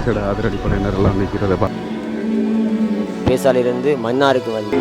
விசேட அதிரடிப்படையினர் எல்லாம் நிற்கிறத பேசாலிலிருந்து மன்னாருக்கு வந்து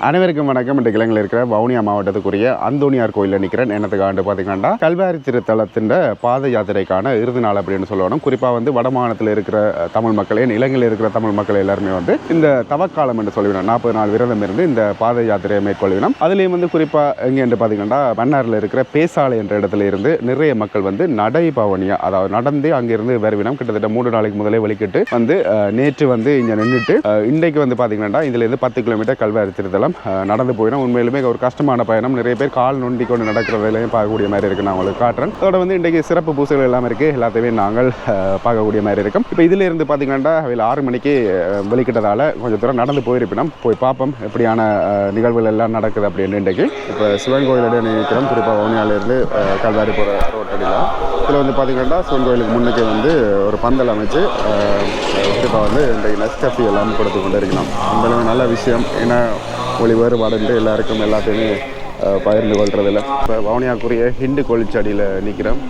அனைவருக்கும் வணக்கம். இன்றைக்கு இலங்கையில் இருக்கிற வவுனியா மாவட்டத்துக்குரிய அந்தோனியார் கோயிலில் நிற்கிறேன். என்னத்துக்காண்டு பார்த்தீங்கன்னா கல்வாரி திருத்தலத்தின் பாத யாத்திரைக்கான இறுதி நாள் அப்படின்னு சொல்லணும். குறிப்பாக வந்து வடமாநிலத்தில் இருக்கிற தமிழ் மக்களே, இலங்கையில் இருக்கிற தமிழ் மக்கள் எல்லாருமே வந்து இந்த தவக்காலம் என்று சொல்லிவிடும் 40 நாள் விரதம் இருந்து இந்த பாத யாத்திரையை மேற்கொள்வினோம். அதுலேயும் வந்து குறிப்பாக எங்கே என்று பார்த்தீங்கன்னா மன்னாரில் இருக்கிற பேசாலை என்ற இடத்துல இருந்து நிறைய மக்கள் வந்து நடைபவனியா, அதாவது நடந்து அங்கிருந்து வருவினோம். கிட்டத்தட்ட 3 நாளைக்கு முதலே வெளிக்கிட்டு வந்து நேற்று வந்து இங்கே நின்றுட்டு இன்றைக்கு வந்து பார்த்தீங்கன்னா இதுலேருந்து 10 கிலோமீட்டர் கல்வாரி திருத்தலம் நடந்து போயிடும். உண்மையிலுமே ஒரு கஷ்டமான பயணம். நிறைய பேர் கால் நொண்டி கொண்டு நடக்கிறதையும் பார்க்கக்கூடிய மாதிரி இருக்குது. நான் உங்களுக்கு காட்டுறேன். அதோட வந்து இன்றைக்கு சிறப்பு பூசைகள் எல்லாம் இருக்குது. எல்லாத்தையுமே நாங்கள் பார்க்கக்கூடிய மாதிரி இருக்கும். இப்போ இதில் இருந்து பார்த்தீங்கன்னா அவையில் 6 மணிக்கு வெளிக்கிட்டதால் கொஞ்சம் தூரம் நடந்து போயிருப்பினோம். போய் பார்ப்போம் எப்படியான நிகழ்வுகள் எல்லாம் நடக்குது அப்படின்னு. இன்றைக்கு இப்போ சிவன் கோயிலோட நிற்கிறோம். குறிப்பாக வவுனியாவிலேருந்து கல்வாரி போகிற ரோட்டடியில் இதில் வந்து பார்த்தீங்கன்னா சிவன் கோயிலுக்கு முன்னுக்கு வந்து ஒரு பந்தல் அமைச்சு குறிப்பாக வந்து இன்றைக்கு நெஸ்கஃபி எல்லாம் கொடுத்து கொண்டு இருக்கணும். உண்மையிலுமே நல்ல விஷயம். ஏன்னா மொழி வேறுபாடுன்ட்டு எல்லாருக்கும் எல்லாத்தையுமே பகிர்ந்து கொள்றதில்ல. இப்போ வவுனியாக்குரிய ஹிண்டு கொளிச்சடியில் நிற்கிறோம்.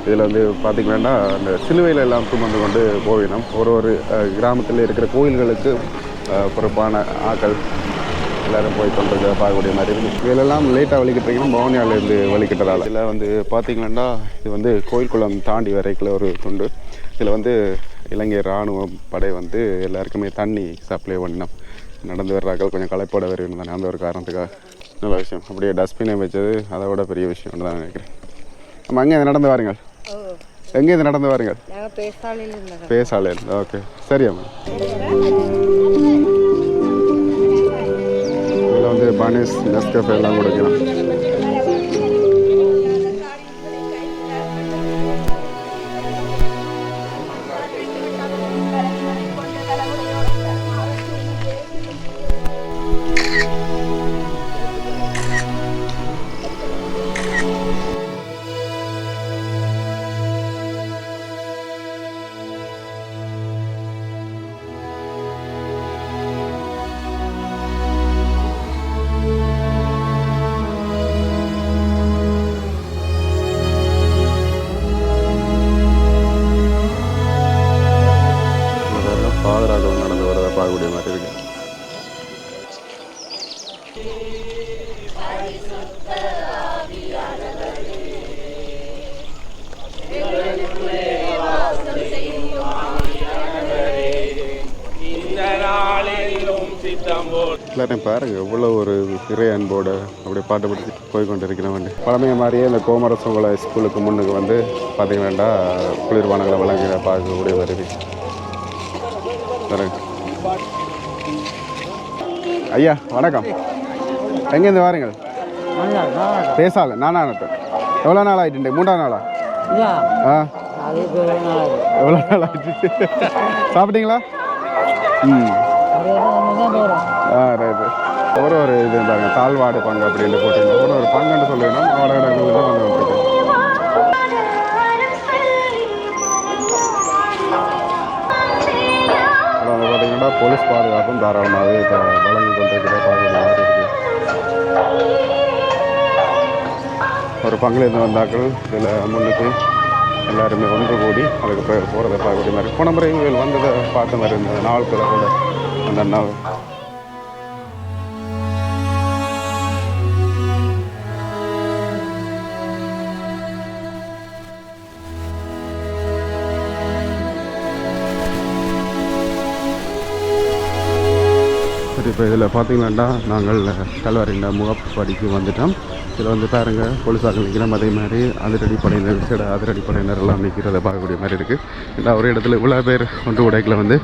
இதில் வந்து பார்த்திங்கன்னா அந்த சிலுவையில் எல்லாம் சுமந்து கொண்டு போவினோம். ஒரு கிராமத்தில் இருக்கிற கோயில்களுக்கு பொறுப்பான ஆக்கள் எல்லோரும் போய் கொண்டு பார்க்கக்கூடிய மாதிரி இருக்குது. இதிலெல்லாம் லேட்டாக வலிக்கிட்டிங்கன்னா வவுனியாவிலேருந்து வலிக்கிட்டதால் இதில் வந்து பார்த்திங்கன்னா இது வந்து கோயில் குளம் தாண்டி வரைக்குள்ள ஒரு துண்டு. இதில் வந்து இலங்கை இராணுவ படை வந்து எல்லாருக்குமே தண்ணி சப்ளை பண்ணினோம். நடந்து வர்றாக்கள் கொஞ்சம் களைப்போட வருகிறது தானே, அந்த ஒரு காரணத்துக்காக நல்ல விஷயம். அப்படியே டஸ்ட்பினை வச்சது அதை விட பெரிய விஷயம் தான் நினைக்கிறேன். நம்ம அங்கே நடந்து வாருங்கள். எங்கே இது நடந்து வாருங்கள்? பேசாலையில். ஓகே, சரியாம்மா. இதில் வந்து பானிஸ் நெஸ்கஃபே எல்லாம் கொடுக்கலாம். நடந்து வரதை பார்க்கக்கூடிய மாதிரி இருக்கு. எல்லாரையும் பாருங்க எவ்வளோ ஒரு இறை அன்போடு அப்படி பாட்டு படித்து போய்கொண்டு இருக்கிறவன். பழமைய மாதிரியே இந்த கோமரசோலை ஸ்கூலுக்கு முன்னுக்கு வந்து பார்த்தீங்கன்னா குளிர்பானங்களை வழங்குகிற பார்க்கக்கூடிய வருது. ஐயா வணக்கம். எங்கேருந்து வாருங்கள்? பேசால நானா இருப்பேன். எவ்வளோ நாள் ஆகிட்டு? 3ஆம் நாளா? எவ்வளோ நாள் ஆகிட்டு? சாப்பிட்டீங்களா? ரைட்டு. ஒரு இது இருந்தாங்க தாழ்வாடு பங்கு அப்படின்னு போட்டிருந்தோம். ஒரு பங்குன்னு சொல்லிடணும். அவரோட வந்து வந்துருக்கு. பார்த்தீங்கன்னா போலீஸ் பாதுகாப்பும் தாராளமாகவே வழங்கி கொண்டிருக்கிற பார்க்குற மாதிரி இருக்குது. ஒரு பங்குலேருந்து வந்தாக்கள் இதில் முன்னுக்கு எல்லாருமே ஒன்று கூடி அதுக்கு போகிறத பார்க்கக்கூடிய மாதிரி. போன முறை இவர்கள் வந்ததை பார்த்த மாதிரி இருந்தது. நாட்களை கூட அந்த நாள் இப்போ இதில் பார்த்தீங்கன்னா நாங்கள் கல்வாரியில் முகப்படிக்கு வந்துட்டோம். இதில் வந்து பாருங்கள் போலீஸார்கள் நிற்கிறோம். அதே மாதிரி அதிரடிப்படையினர் விசேட அதிரடிப்படையினர் எல்லாம் நிற்கிறத பார்க்கக்கூடிய மாதிரி இருக்குது. இல்லை ஒரு இடத்துல இவ்வளோ பேர் ஒன்று உடைக்கில் வந்து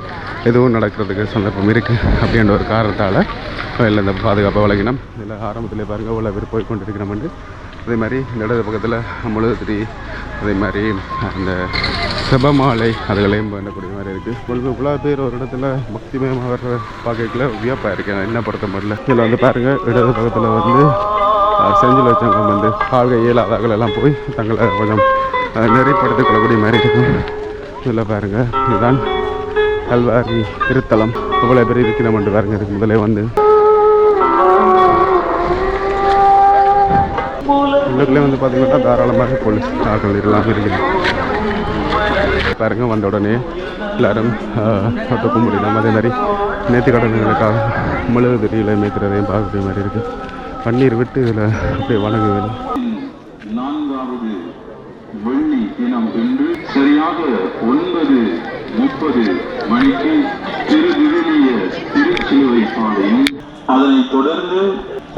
எதுவும் நடக்கிறதுக்கு சந்தர்ப்பம் இருக்குது அப்படின்ற ஒரு காரணத்தால் இல்லை இந்த பாதுகாப்பை வழங்கினோம். இதில் ஆரம்பத்திலே பாருங்கள் இவ்வளோ பேர் போய் கொண்டு இருக்கிறோம்னு. அதே மாதிரி இந்த இடது பக்கத்தில் முழுதிரி, அதே மாதிரி அந்த செபமாலை அதுகளையும் பண்ணக்கூடிய மாதிரி இருக்குது. உங்களுக்கு இவ்வளோ பேர் ஒரு இடத்துல பக்திமயமாக வர்ற பார்க்கல வியப்பாக இருக்கேன் என்ன பொறுத்த மாதிரில. இதில் வந்து பாருங்கள் இடது பக்கத்தில் வந்து செஞ்சில் வச்சவங்க வந்து கால்கை இயலாதாக்கள் எல்லாம் போய் தங்களை கொஞ்சம் நெறிப்படுத்திக் கொள்ளக்கூடிய மாதிரி இருக்கும். இதில் பாருங்கள், இதுதான் கல்வாரி திருத்தலம். இவ்வளோ பேர் இதுக்கு நம்ம பாருங்க, இதுக்கு முதலே வந்து உள்ளுக்குள்ளே வந்து பார்த்திங்கன்னா தாராளமாக போலீஸ் ஆட்கள் எல்லாம் இருக்குது. பாருங்க, வந்த உடனே எல்லோரும் தொட்டு முடியலாம். அதே மாதிரி நேர்த்திக்கடன்களுக்காக முழுகு திரியில் மேய்க்கிறதையும் பார்க்கக்கூடிய மாதிரி இருக்குது. பன்னீர் விட்டு இதில் அப்படியே வணங்குவது. 4வது வெள்ளி தினம் இன்று சரியாக 9:30 மணிக்கு திருவிவிலிய திருச்சிலுவை பாதையும், அதனைத் தொடர்ந்து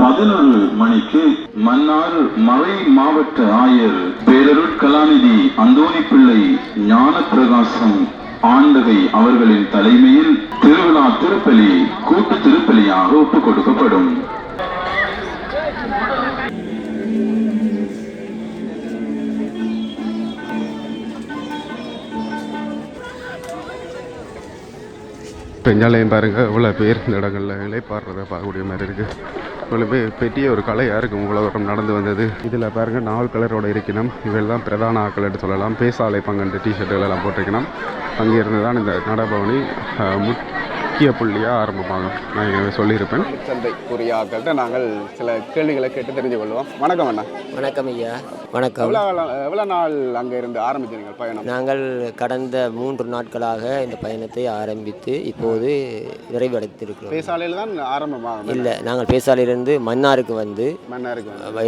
11 மணிக்கு மன்னார் மறை மாவட்ட ஆயர் பேரருட்கலாநிதி அந்தோணி பிள்ளை ஞான பிரகாசம் ஆண்டகை அவர்களின் தலைமையில் திருவிழா திருப்பலி கூட்டு திருப்பலியாக ஒப்புக் கொடுக்கப்படும். பெஞ்சாலையும் பாருங்கள், இவ்வளோ பேர் இந்த இடங்களில் இலைப்பாடுறதை பார்க்கக்கூடிய மாதிரி இருக்குது. இவ்வளோ பேர் பெரிய ஒரு கலையாக இருக்கும் இவ்வளோ தூரம் நடந்து வந்தது. இதில் பாருங்கள், நாவல் கலரோட இருக்கணும். இவள் தான் பிரதான ஆக்கள் என்று சொல்லலாம். பேசாலை பங்கன்று டிஷர்ட்டுகள் எல்லாம் போட்டிருக்கணும். அங்கேருந்து தான் இந்த நடபவனி முக்கிய புள்ளியாக ஆரம்பமாகும். நான் இங்கே சொல்லியிருப்பேன். சந்தைக்குரிய ஆக்கள்கிட்ட நாங்கள் சில கேள்விகளை கேட்டு தெரிஞ்சு கொள்வோம். வணக்கம் அண்ணா. வணக்கம் ஐயா. வணக்கம். எவ்வளோ நாள் அங்கே இருந்து ஆரம்பிச்சிருங்க பயணம்? நாங்கள் கடந்த 3 நாட்களாக இந்த பயணத்தை ஆரம்பித்து இப்போது நிறைவடைத்திருக்கிறோம். பேசாலையில் தான் ஆரம்பமாகும்? இல்லை, நாங்கள் பேசாலையிலிருந்து மன்னாருக்கு வந்து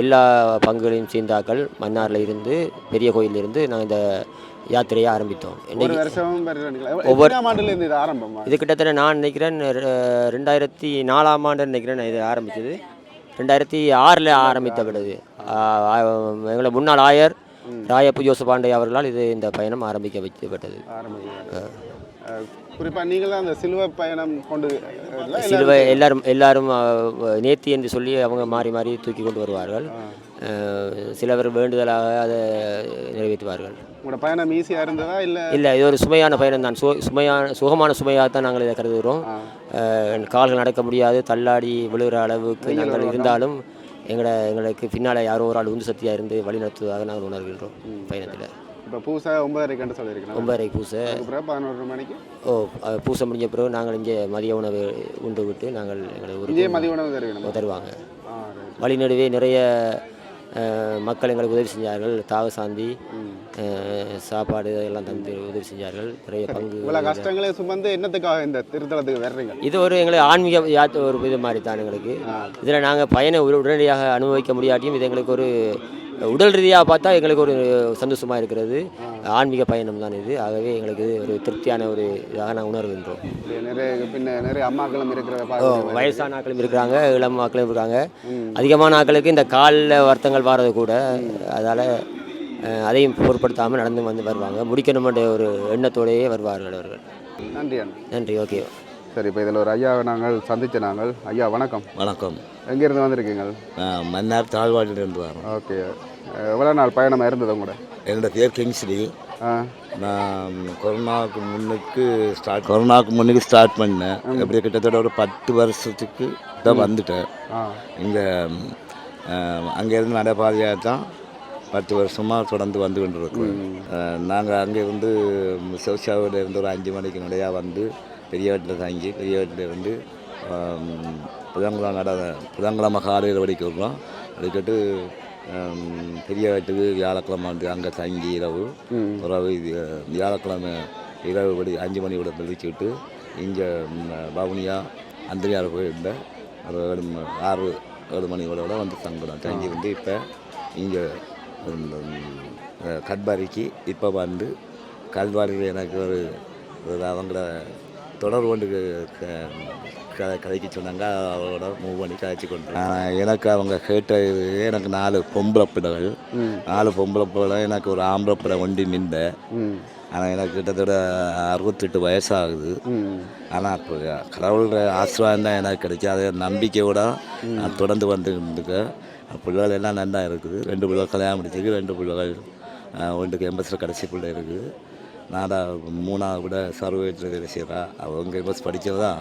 எல்லா பங்குகளையும் சேர்ந்தாக்கள் மன்னாரில் இருந்து பெரிய கோயிலிருந்து நாங்கள் இந்த யாத்திரையை ஆரம்பித்தோம். ஒவ்வொரு ஆண்டிலிருந்து இது ஆரம்பம். இது கிட்டத்தட்ட நான் நினைக்கிறேன் 2004ஆம் ஆண்டு நினைக்கிறேன் இது ஆரம்பித்தது. 2006 ஆரம்பித்த விடுது. எங்களை முன்னாள் ஆயர் ராயப்பு ஜோசப் பாண்டே அவர்களால் இந்த பயணம் ஆரம்பிக்க வைக்கப்பட்டது. குறிப்பாக நீங்கள் தான் அந்த சிலுவை பயணம் கொண்டு சிலுவை எல்லாரும் நேர்த்தி என்று சொல்லி அவங்க மாறி மாறி தூக்கி கொண்டு வருவார்கள். சிலவர் வேண்டுதலாக அதை நிறைவேற்றுவார்கள். உங்களோட பயணம் ஈஸியாக இருந்ததா? இல்லை, இது ஒரு சுமையான பயணம் தான். சுகமான சுமையாக தான் நாங்கள் இதை கருதுகிறோம். கால்கள் நடக்க முடியாது, தள்ளாடி விழுகிற அளவுக்கு நாங்கள் இருந்தாலும் எங்களுக்கு பின்னால் யாரோ ஒரு ஆள் உந்து சக்தியாக இருந்து வழி நடத்துவதாக நாங்கள் உணர்கின்றோம் பயணத்தில். இப்போ பூசை 9:30 சொல்லியிருக்கேன். 9:30 பூசை. 11 மணிக்கு பூசை முடிஞ்ச பிறகு நாங்கள் இங்கே மதிய உணவு உண்டு விட்டு நாங்கள் எங்களுக்கு மதிய உணவு தருவாங்க. வழி நடுவே நிறைய மக்கள் எங்களுக்கு உதவி செஞ்சார்கள். தாகசாந்தி சாப்பாடு இதெல்லாம் தந்து உதவி செஞ்சார்கள். நிறைய பங்கு கஷ்டங்களை சுமந்து என்னத்துக்காக இந்த திருத்தலத்துக்கு வர்றீங்க? இது ஒரு எங்களுக்கு ஆன்மீக ஒரு இது மாதிரி தான் எங்களுக்கு. இதில் நாங்கள் பயனை உடனடியாக அனுபவிக்க முடியாட்டியும் இது எங்களுக்கு ஒரு உடல் ரீதியாக பார்த்தா எங்களுக்கு ஒரு சந்தோஷமாக இருக்கிறது. ஆன்மீக பயணம் தான் இது. ஆகவே எங்களுக்கு ஒரு திருப்தியான ஒரு இதாக நாங்கள் உணர்கின்றோம். நிறைய அம்மாக்களும் இருக்கிற, வயசான ஆக்களும் இருக்கிறாங்க, இளம் ஆக்களும் இருக்காங்க. அதிகமான ஆக்களுக்கு இந்த காலில் வருத்தங்கள் வர்றது கூட, அதால் அதையும் பொருட்படுத்தாமல் நடந்து வந்து வருவாங்க. முடிக்கணுமென்ற ஒரு எண்ணத்தோடையே வருவார்கள் அவர்கள். நன்றி. ஓகே, சரி. இப்போ இதில் ஒரு ஐயாவை நாங்கள் சந்தித்த நாங்கள். ஐயா வணக்கம். வணக்கம். எங்கேருந்து வந்திருக்கீங்க? மன்னார் தாழ்வாடிலிருந்து வரோம். ஓகே. எவ்வளோ நாள் பயணமாக இருந்தது உங்களோட? என்னோடய பேர் கிங்ஸ்லி. நான் கொரோனாவுக்கு முன்னுக்கு ஸ்டார்ட் பண்ணேன். எப்படி கிட்டத்தட்ட ஒரு 10 வருஷத்துக்கு தான் வந்துட்டேன். இங்கே அங்கேருந்து நடைபாதையாக தான் 10 வருஷமாக தொடர்ந்து வந்து கொண்டு இருக்கோம். நாங்கள் அங்கேருந்து சோசியாவில் இருந்து ஒரு 5 மணிக்கு நடையாக வந்து பெரிய வீட்டில் தங்கி, பெரிய வீட்டில் இருந்து புதன்கிழமை காலையில் வடிக்கிறோம். வடிக்கிட்டு பெரிய வீட்டுக்கு வியாழக்கிழமை வந்து அங்கே தங்கி இரவு வியாழக்கிழமை இரவு 5 மணி விட வெளிச்சிக்கிட்டு இங்கே பவுனியா அந்தரியார் கோயிலில் ஒரு 6-7 மணியோட வந்து தங்கணும். தங்கி வந்து இப்போ இங்கே கட்பாரிக்கு இப்போ வந்து கல்வாரியில் எனக்கு ஒரு அவங்கள தொடர்பு கொண்டு கதைக்க சொன்னாங்க. அவரோட மூவ் பண்ணி கதைச்சி கொண்டு எனக்கு அவங்க கேட்ட எனக்கு 4 பொம்பளை பிள்ளைகள். 4 பொம்பளை பிள்ளை, எனக்கு ஒரு ஆம்பளை பிள்ளை ஒண்டி நின்றேன். ஆனால் எனக்கு கிட்டத்தட்ட 68 வயசாகுது. ஆனால் இப்போ கடவுளோட ஆசீர்வாதம் தான் எனக்கு கிடைக்காது. நம்பிக்கையோட நான் தொடர்ந்து வந்துருக்கேன். பிள்ளைகள் எல்லாம் நல்லா இருக்குது. 2 பிள்ளைகள் கல்யாணம் முடிச்சிருக்கு. 2 பிள்ளைகள், ஒன்றுக்கு எம்பஸில் கடைசி பிள்ளை இருக்குது. நான் 3ஆவது விட சர்வேட்டில் செய்கிறா. அவங்க எம்பஸ் படித்தது தான்.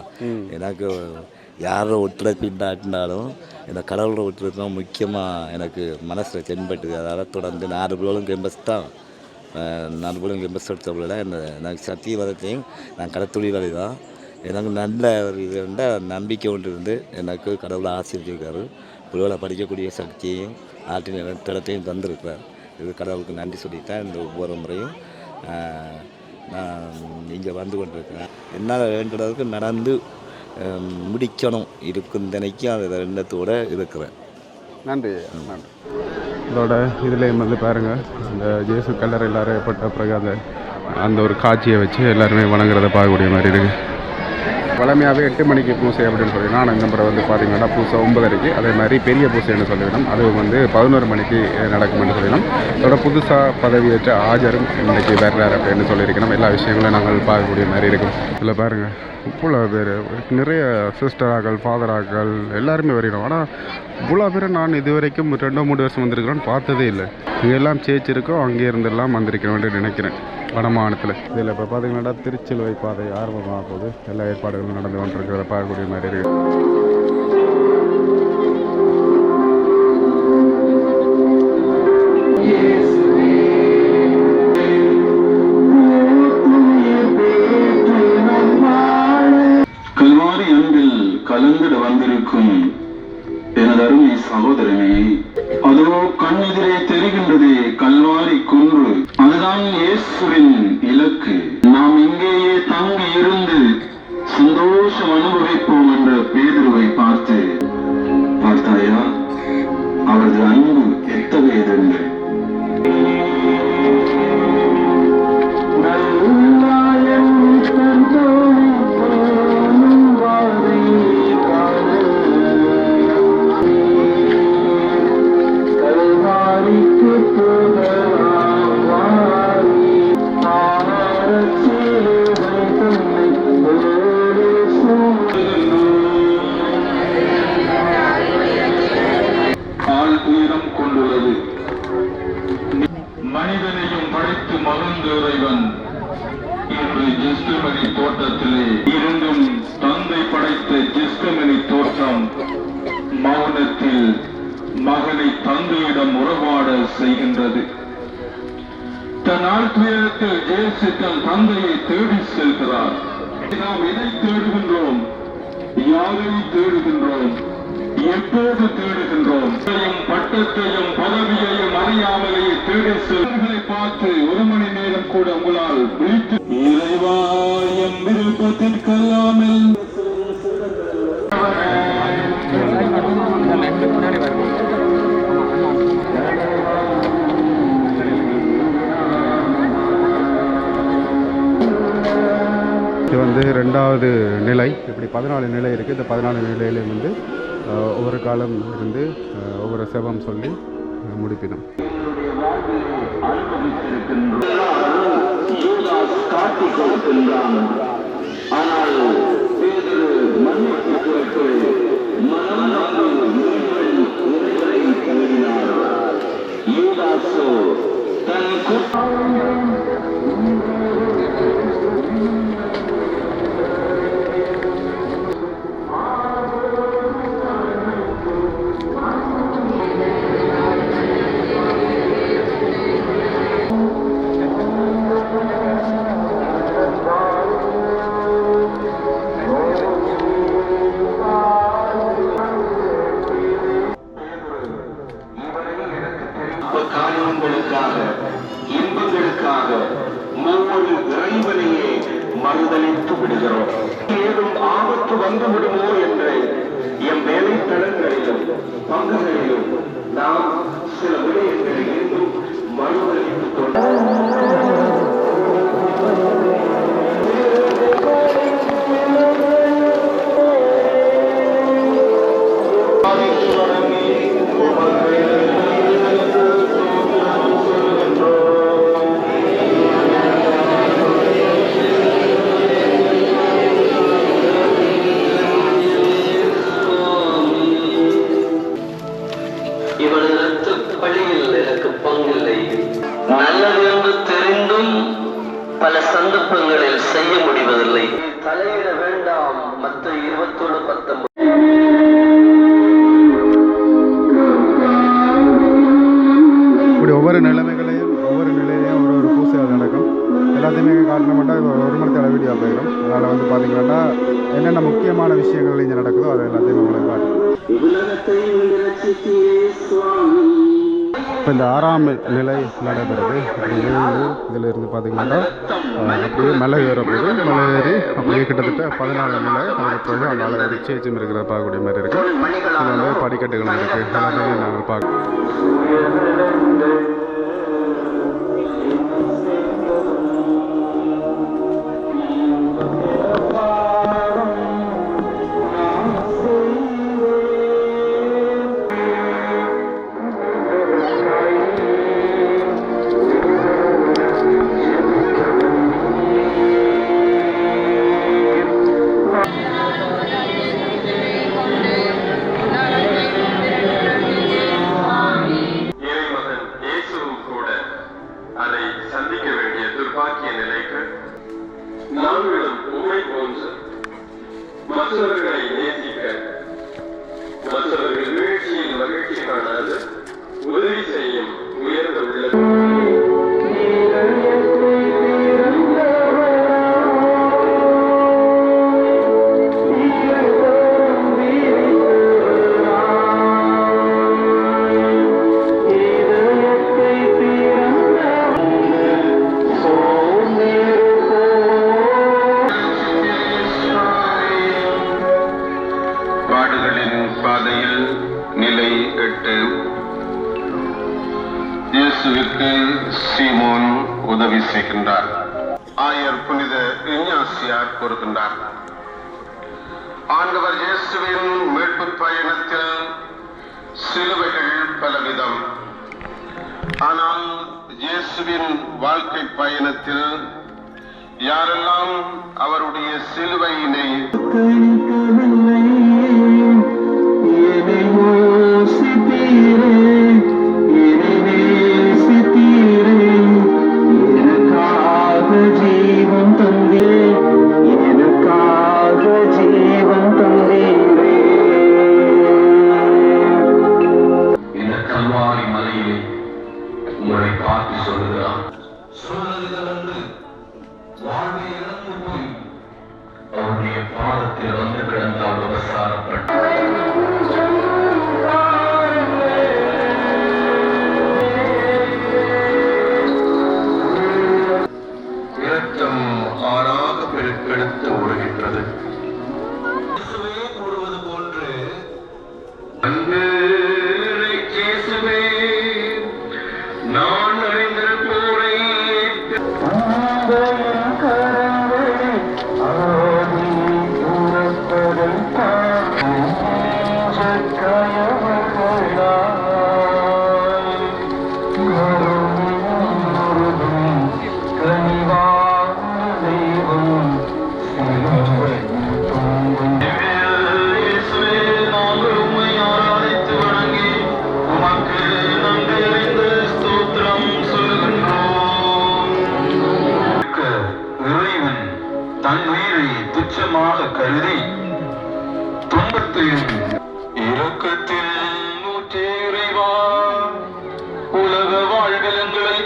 எனக்கு யாரோட ஒத்துழைப்பு இல்லாட்டினாலும் இந்த கடவுளோட ஒத்துழைப்பு தான் முக்கியமாக எனக்கு மனசில் தென்பட்டுது. அதனால் தொடர்ந்து 4 பிள்ளைகளும் கெம்பஸ் தான் 4 பிள்ளைகளும் கெம்பஸ் எடுத்தவங்கள எனக்கு சத்தியவதத்தையும் நான் கடத்தொழிலாளி தான். எனக்கு நல்ல ஒரு இது நம்பிக்கை ஒன்று இருந்து எனக்கு கடவுளை ஆசீர்வதிச்சிருக்காரு. பிள்ளைகளை படிக்கக்கூடிய சக்தியையும் ஆற்றின் திடத்தையும் தந்திருக்கிறார். இது கடவுளுக்கு நன்றி சொல்லித்தான் இந்த ஒவ்வொரு முறையும் நான் இங்கே வந்து கொண்டிருக்கிறேன். என்னால் வேண்டுறதுக்கு நடந்து முடிக்கணும் இருக்கும் தினைக்கும் அந்த எண்ணத்தோடு இருக்கிறேன். நன்றி நன்றி. இதோட இதுலேயும் வந்து பாருங்கள், இந்த ஜேசு கல்லறையில் அறையப்பட்ட பிறகு அந்த ஒரு காட்சியை வச்சு எல்லாருமே வணங்குறதை பார்க்கக்கூடிய மாதிரி இருக்குது. வளமையாகவே 8 மணிக்கு பூசை அப்படின்னு சொல்லினா, ஆனால் இந்த முறை வந்து பார்த்திங்கன்னா பூசை 9:30, அதே மாதிரி பெரிய பூசைன்னு சொல்லிவிடும், அது வந்து 11 மணிக்கு நடக்கும்னு சொல்லிடணும். இதோட புதுசாக பதவியேற்ற ஆஜரும் இன்றைக்கி வர்றார் அப்படின்னு சொல்லியிருக்கணும். எல்லா விஷயங்களும் நாங்கள் பார்க்கக்கூடிய மாதிரி இருக்கும். இதில் பாருங்கள், இவ்வளோ பேர், நிறைய சிஸ்டராக்கள், ஃபாதராக்கள் எல்லாருமே வரையணும். ஆனால் இவ்வளோ பேர் நான் இது வரைக்கும் 2-3 வருஷம் வந்திருக்கிறோன்னு பார்த்ததே இல்லை. இங்கெல்லாம் சேர்ச்சி இருக்கோம், அங்கே இருந்தெல்லாம் வந்திருக்கிறோன்னு நினைக்கிறேன் வடமாநிலத்தில். இதில் இப்போ பார்த்திங்கன்னா திருச்சிலுவை பாதை ஆரம்பமாக போகுது. எல்லா ஏற்பாடுகளும் நடந்து கொண்டிருக்கிறத பார்க்கக்கூடிய மாதிரி இருக்குது. கல்வாரி அன்பில் கலந்திட வந்திருக்கும் எனது அருமை சகோதரனே, அதோ கண்ணெதிரே தெரிகின்றதே கல்வாரி குன்று. அதுதான் இயேசுவின் இலக்கு. நாம் இங்கேயே தங்கி இருந்து சந்தோஷம் அனுபவிப்போம் என்ற பேதுருவை பார்த்தாயா, அவரது அன்பு எத்தகையதென்று. மனிதனையும் படைத்து மகிழ்ந்த இறைவன் இன்று ஜெஸ்டமனி தோட்டத்திலே இருந்தும் தந்தை படைத்த ஜெஸ்டமனி தோட்டம் மௌனத்தில் மகனை தந்தையிடம் உறவாட செய்கின்றது. தன் ஆழ்துயரத்தில் ஜேசு தன் தந்தையை தேடி செல்கிறார். நாம் எதை தேடுகின்றோம்? யாரை தேடுகின்றோம்? எப்போது தேடுகின்றோம்? பட்டத்தையும் பதவியையும் அறியாமலேயே தேடி செல்வர்களை பார்த்து 1 மணி நேரம் கூட உங்களால் விழித்து இறைவா எம் விருப்பத்திற்கல்லாமல் இது வந்து 2வது நிலை. இப்படி 14 நிலை இருக்குது. இந்த 14 நிலையில வந்து ஒவ்வொரு காலம் இருந்து ஒவ்வொரு செபம் சொல்லி முடிப்பினோம். இன்பங்களுக்காக ஒவ்வொரு இறைவனையே மறுதளித்து விடுகிறோம். ஏதும் ஆபத்து வந்து விடுமோ என்று எம் வேலை தளங்களிலும் பங்குகளிலும் நாம் சில விடயங்களை இன்னும் மறுதளித்துக் கொண்டோம். பல சந்தர்ப்பங்களில் செய்ய முடிவதில்லை. தலையிட வேண்டாம். மத்த 20:19 ஒவ்வொரு நிலைமைகளையும் ஒவ்வொரு நிலையிலையும் ஒரு பூசைகள் நடக்கும். எல்லாத்தையுமே காட்டணும் மட்டும் இது ஒரு மணி தேவை வீடியோ போயிடும். அதனால் வந்து பார்த்திங்கன்னா என்னென்ன முக்கியமான விஷயங்கள் இங்கே நடக்குதோ அதை எல்லாத்தையும் உங்களுக்கு காட்டும். இப்போ இந்த 6ஆம் நிலை நடைபெறுது. இதில் இருந்து பார்த்திங்கன்னா அப்படியே மலை ஏறப்படுது. மலை ஏறி அப்படியே கிட்டத்தட்ட 14 நிலை. அதுக்கு பிறகு அதனால் ஒரு சேச்சும் இருக்கிறத பார்க்கக்கூடிய மாதிரி இருக்குது. இதில் வந்து படிக்கட்டுகள் இருக்குது. எல்லாத்தையும் நாங்கள் பார்க்கணும். மற்றவர்களை நேசிக்க, மற்றவர்கள் வீழ்ச்சியில் மகிழ்ச்சி காணாது உதவி செய்யும் உயர்ந்த உள்ளது. பாதையில் நிலை 8. இயேசுவிற்கு சீமோன் உதவி செய்கின்றார். ஆயர் புனித இஞ்ஞாசியார் கூறுகின்றார், ஆண்டவர் இயேசுவின் மீட்பு பயணத்தில் சிலுவைகள் பலவிதம். ஆனால் இயேசுவின் வாழ்க்கை பயணத்தில் யாரெல்லாம் அவருடைய சிலுவையினை தன் உயிரை துச்சமாக கருதி துன்பத்தில் இரக்கத்தில் நூற்றேறைவா உலக வாழ்விலங்களை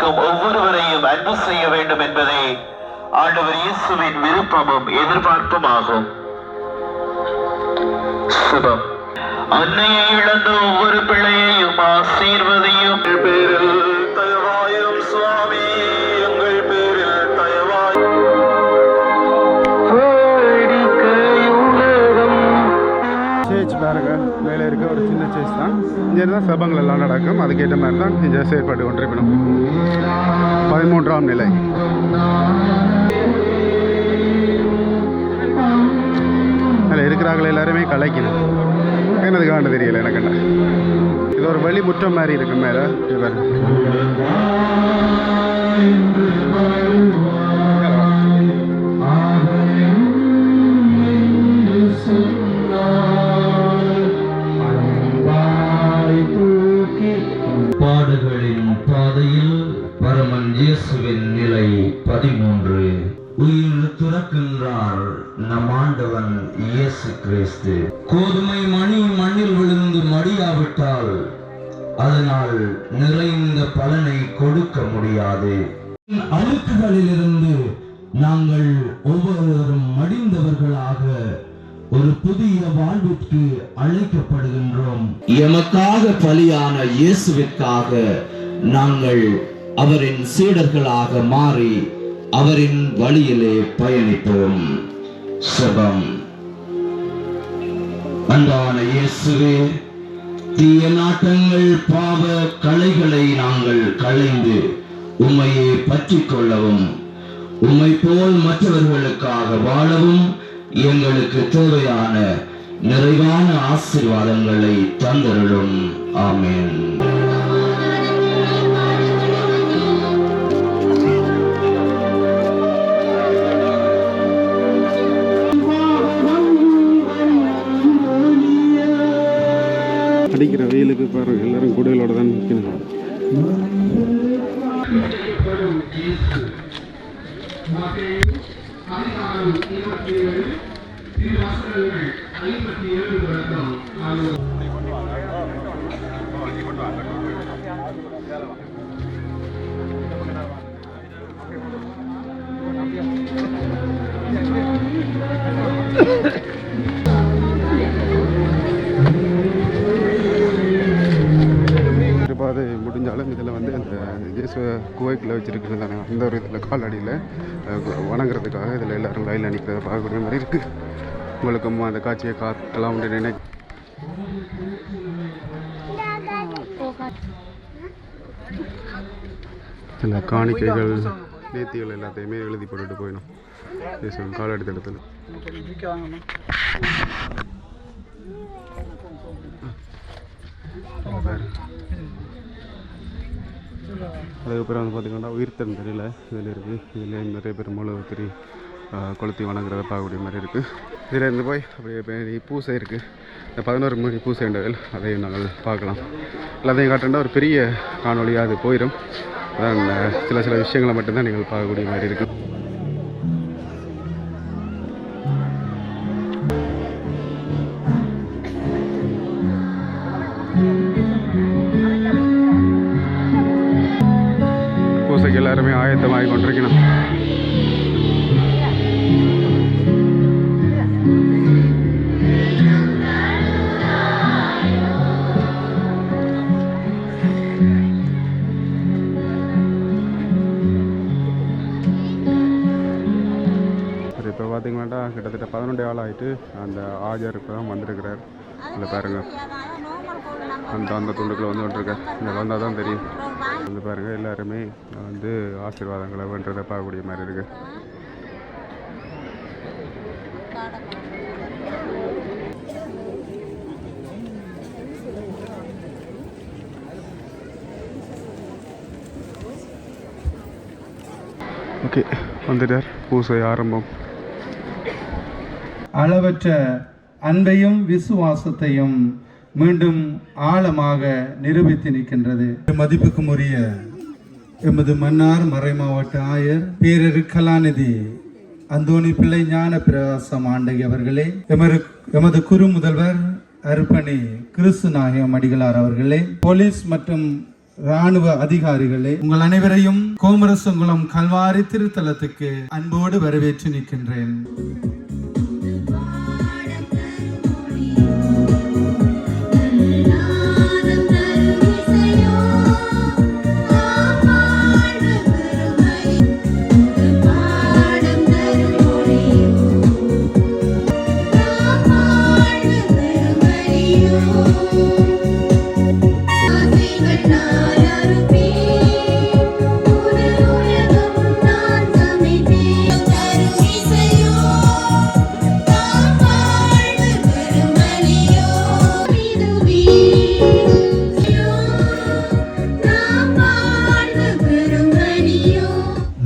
ஒவ்வொருவரையும் அன்பு செய்ய வேண்டும் என்பதே ஆண்டவர் இயேசுவின் விருப்பமும் எதிர்பார்ப்பும் ஆகும். சுபம். அன்னையை இழந்த ஒவ்வொரு பிள்ளையையும் ஆசீர்வதியும். பேரில் தயவாயிரும் சுவாமி, எங்கள் பேரில் தயவாயிரும். சேச் பாருங்க, மேலே இருக்க ஒரு சின்ன சேச் தான். இங்கே இருந்தால் சபங்கள் எல்லாம் நடக்கும். அதுக்கேற்ற மாதிரி தான் இங்கே செயற்பட்டு கொண்டிருக்கணும். 13ஆம் நிலை. அதில் இருக்கிறார்கள் எல்லாருமே கலைக்கணும். என்னதுக்காண்டு தெரியல எனக்கு. இது ஒரு வழி முற்றம் மாதிரி இருக்கு மேலே. இயேசுவின் நிலை 13. உயிர் துறக்கின்றார் நம் ஆண்டவன் இயேசு கிறிஸ்து. கோதுமை மணி மண்ணில் விழுந்து மடியாவிட்டால் அதனால் நிறைந்த பலனை கொடுக்க முடியாது. அழுக்குகளிலிருந்து நாங்கள் ஒவ்வொருவரும் மடிந்தவர்களாக ஒரு புதிய வாழ்விற்கு அழைக்கப்படுகின்றோம். எமக்காக பலியான இயேசுவிற்காக நாங்கள் அவரின் சீடர்களாக மாறி அவரின் வழியிலே பயணிப்போம். செபம். அன்பான இயேசுவே, தீய நாட்டங்கள் பாவ களைகளை நாங்கள் களைந்து உம்மையே பற்றிக் கொள்ளவும் உம்மை போல் மற்றவர்களுக்காக வாழவும் எங்களுக்கு தேவையான நிறைவான ஆசீர்வாதங்களை தந்தருளும். ஆமென். அடிக்கிற வெயிலுக்கு பாருங்க, எல்லாரும் கூடைகளோட தான் நிற்கணும். அது முடிஞ்சாலும் இதில் வந்து அந்த இயேசு குவைக்கில் வச்சுருக்கிறது தானே, அந்த ஒரு இதில் காலடியில் வணங்குறதுக்காக இதில் எல்லோரும் லைனில் நிற்கிறத பார்க்கக்கூடிய மாதிரி இருக்குது. உங்களுக்கும் அந்த காட்சியை காட்டலாம் நினை இந்த காணிக்கைகள் நேர்த்திகள் எல்லாத்தையுமே எழுதி போட்டுட்டு போயிடும் இயேசு காலடி தடத்தில். அதுக்கப்புறம் வந்து பார்த்திங்கன்னா உயிர்த்தன் தெரியல இதில் இருக்குது. இதில் நிறைய பேர் மூலவத்திரி கொளுத்தி வணங்குறத பார்க்கக்கூடிய மாதிரி இருக்குது. இதில் இருந்து போய் அப்படியே பூசை இருக்குது, இந்த 11 மணி பூசைண்டகள் அதையும் நாங்கள் பார்க்கலாம். எல்லாத்தையும் காட்டுறா ஒரு பெரிய காணொலியாக அது போயிடும். அதான் சில விஷயங்களை மட்டும்தான் நீங்கள் பார்க்கக்கூடிய மாதிரி இருக்கும். பூசைக்கு எல்லாருமே ஆயத்தமாகி கொண்டிருக்கணும். இப்போ பார்த்தீங்கன்னா கிட்டத்தட்ட 11 ஆள் ஆகிட்டு அந்த ஆஜர் இப்போ தான் வந்திருக்கிறார். அதில் பாருங்கள் அந்த துண்டுக்குள்ள வந்து கொண்டிருக்கார். இங்கே வந்தால் தான் தெரியும். வந்து பாருங்கள் எல்லாருமே வந்து ஆசீர்வாதங்களை வென்றதை பார்க்கக்கூடிய மாதிரி இருக்குது. ஓகே, வந்துட்டார். பூசை ஆரம்பம். அளவற்ற அன்பையும் விசுவாசத்தையும் மீண்டும் ஆழமாக நிரூபித்து நிற்கின்றது. மதிப்புக்கும் உரிய எமது மன்னார் மறைமாவட்ட ஆயர் பேரரு கலாநிதி அந்தோணி பிள்ளை ஞான பிரகாசம் ஆண்டகி அவர்களே, எமது குரு முதல்வர் அருப்பணி கிறிஸ்து நாயகம் அடிகளார் அவர்களே, போலீஸ் மற்றும் இராணுவ அதிகாரிகளே, உங்கள் அனைவரையும் கோமரசங்குளம் கல்வாரி திருத்தலத்துக்கு அன்போடு வரவேற்று நிற்கின்றேன்.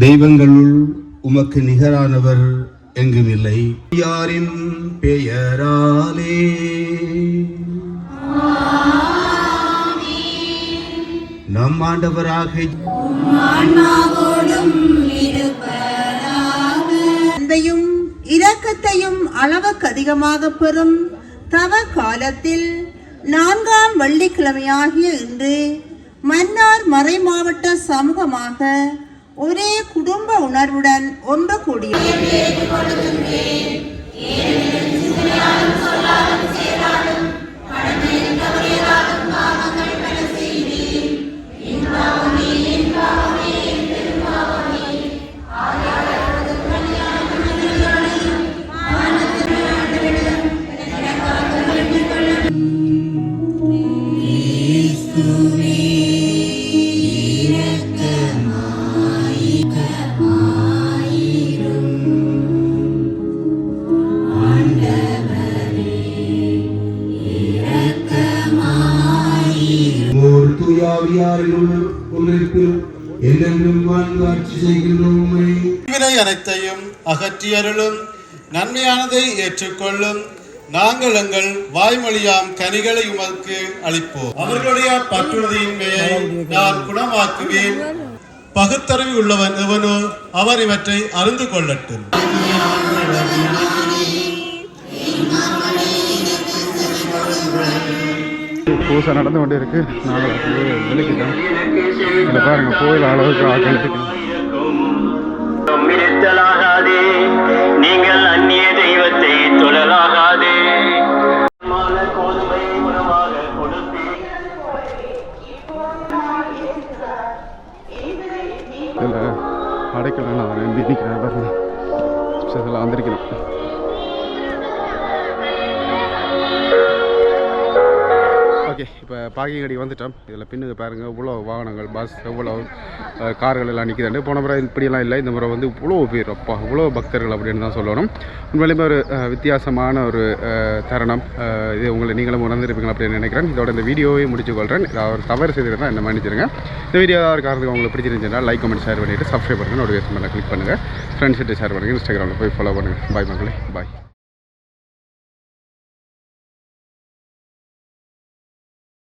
தெய்வங்களுள் உமக்கு நிகரானவர் எங்குமில்லை. யாரின் பெயராலே நம் ஆண்டவராக அன்பையும் இரக்கத்தையும் அளவுக்கு அதிகமாக பெறும் தவ காலத்தில் 4ஆம் வெள்ளிக்கிழமையாகிய இன்று மன்னார் மறை மாவட்ட சமூகமாக ஒரே குடும்ப உணர்வுடன் ஒன்று கூடியுள்ளது. ஓர் தூயாவியாரில் உள்ளிருப்பில் என்றென்றும் வாழ்ந்து ஆட்சி செய்கின்றோம். வினை அனைத்தையும் அகற்றியருளும், நன்மையானதை ஏற்றுக்கொள்ளும். நாங்கள் எங்கள் வாய்மொழியாம் கனிகளை உமக்கு அளிப்போம். அவர்களுடைய பற்றுறுதியின்மையை நான் குணமாக்குவேன். பகுத்தறிவு உள்ளவன் எவனோ அவர் இவற்றை அறிந்து கொள்ளட்டும். பூசை நடந்து கொண்டு இருக்கு. நாங்கள் விளக்கிட்டோம். இதில் பாருங்க கோயில் அளவுக்கு ஆக்கள் நீங்கள் அந்நிய தெய்வத்தை தொழலாகாதே. இதில் அடைக்கலாம் நான் நம்பி நிற்கிறேன் பாருங்க. இதெல்லாம் வந்திருக்கணும். ஓகே, இப்போ பாகிங்கடி வந்துட்டோம். இதில் பின்னுக்கு பாருங்கள் இவ்வளோ வாகனங்கள், பஸ், எவ்வளோ கார்கள் எல்லாம் நிற்கிதாண்டு. போன முறை இப்படியெல்லாம் இல்லை. இந்த முறை வந்து இவ்வளோ பேர், அப்பா இவ்வளோ பக்தர்கள் அப்படின்னு தான் சொல்லணும். உண்மையிலுமே ஒரு வித்தியாசமான ஒரு தருணம் இது. உங்களை நீங்களும் உணர்ந்திருப்பீங்க அப்படின்னு நினைக்கிறேன். இதோட இந்த வீடியோவை முடிச்சுக்கொள்கிறேன். ஏதாவது ஒரு தவறு செய்திருந்தால் என்ன மன்னிச்சிருங்க. இந்த வீடியோ ஏதாவது காரணத்துக்கு உங்களுக்கு பிடிச்சிருந்துச்சுன்னா லைக், கமெண்ட், ஷேர் பண்ணிவிட்டு சப்ஸ்கிரைப் பண்ணுங்கள். நோட்டிஃபிகேஷன் பண்ண கிளிக் பண்ணுங்கள். ஃப்ரெண்ட்ஸ்கிட்ட ஷேர் பண்ணுங்கள். இன்ஸ்டாகிராமில் போய் ஃபாலோ பண்ணுங்கள். பாய் மக்களே, பாய்.